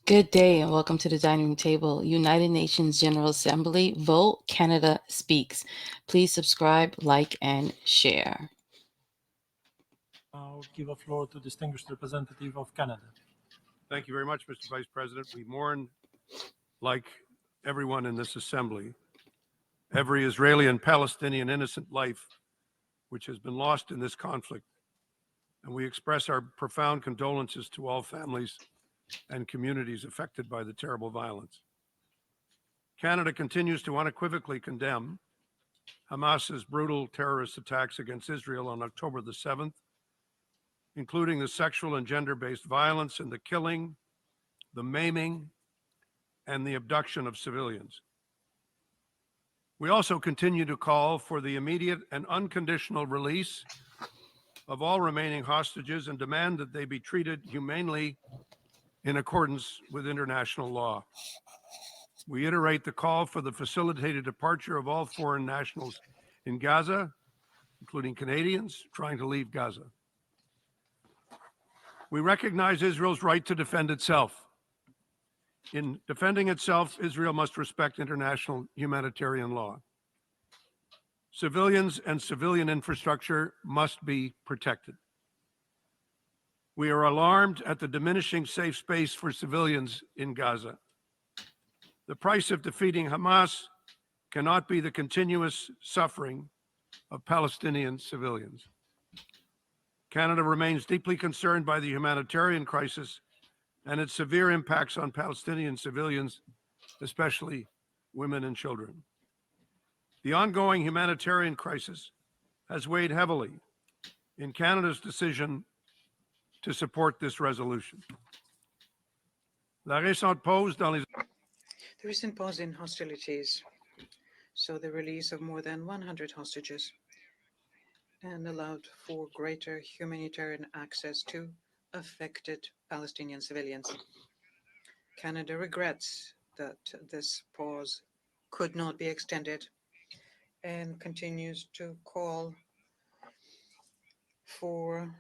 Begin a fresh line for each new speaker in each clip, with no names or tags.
Good day and welcome to the dining room table. United Nations General Assembly, Vote Canada Speaks. Please subscribe, like, and share.
I'll give a floor to distinguished representative of Canada.
Thank you very much, Mr. Vice President. We mourn, like everyone in this assembly, every Israeli and Palestinian innocent life which has been lost in this conflict, and we express our profound condolences to all families and communities affected by the terrible violence. Canada continues to unequivocally condemn Hamas's brutal terrorist attacks against Israel on October the 7th, including the sexual and gender-based violence and the killing, the maiming, and the abduction of civilians. We also continue to call for the immediate and unconditional release of all remaining hostages and demand that they be treated humanely in accordance with international law. We iterate the call for the facilitated departure of all foreign nationals in Gaza, including Canadians trying to leave Gaza. We recognize Israel's right to defend itself. In defending itself, Israel must respect international humanitarian law. Civilians and civilian infrastructure must be protected. We are alarmed at the diminishing safe space for civilians in Gaza. The price of defeating Hamas cannot be the continuous suffering of Palestinian civilians. Canada remains deeply concerned by the humanitarian crisis and its severe impacts on Palestinian civilians, especially women and children. The ongoing humanitarian crisis has weighed heavily in Canada's decision to support this resolution. La récente pause dans les
The recent pause in hostilities saw the release of more than 100 hostages and allowed for greater humanitarian access to affected Palestinian civilians. Canada regrets that this pause could not be extended and continues to call for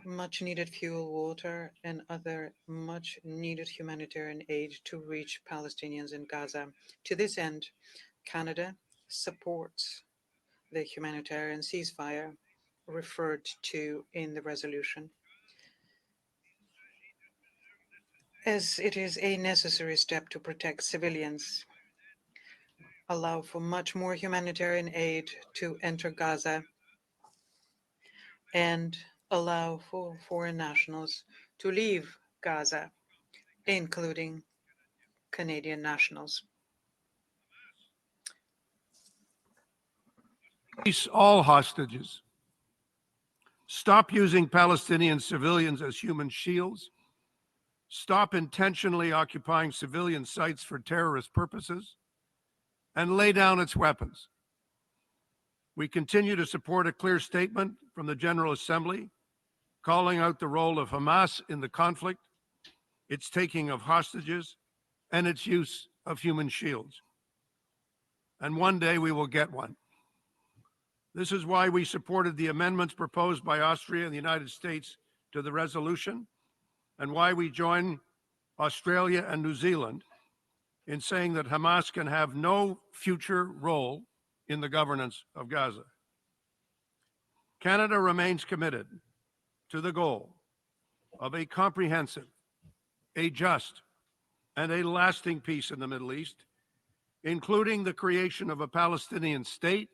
much needed fuel, water, and other much needed humanitarian aid to reach Palestinians in Gaza. To this end, Canada supports the humanitarian ceasefire referred to in the resolution, as it is a necessary step to protect civilians, allow for much more humanitarian aid to enter Gaza, and allow for foreign nationals to leave Gaza, including Canadian nationals.
Release all hostages. Stop using Palestinian civilians as human shields. Stop intentionally occupying civilian sites for terrorist purposes, and lay down its weapons. We continue to support a clear statement from the General Assembly calling out the role of Hamas in the conflict, its taking of hostages, and its use of human shields. And one day we will get one. This is why we supported the amendments proposed by Austria and the United States to the resolution, and why we join Australia and New Zealand in saying that Hamas can have no future role in the governance of Gaza. Canada remains committed to the goal of a comprehensive, a just, and a lasting peace in the Middle East, including the creation of a Palestinian state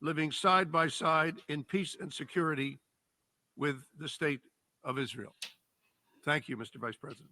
living side by side in peace and security with the state of Israel. Thank you, Mr. Vice President.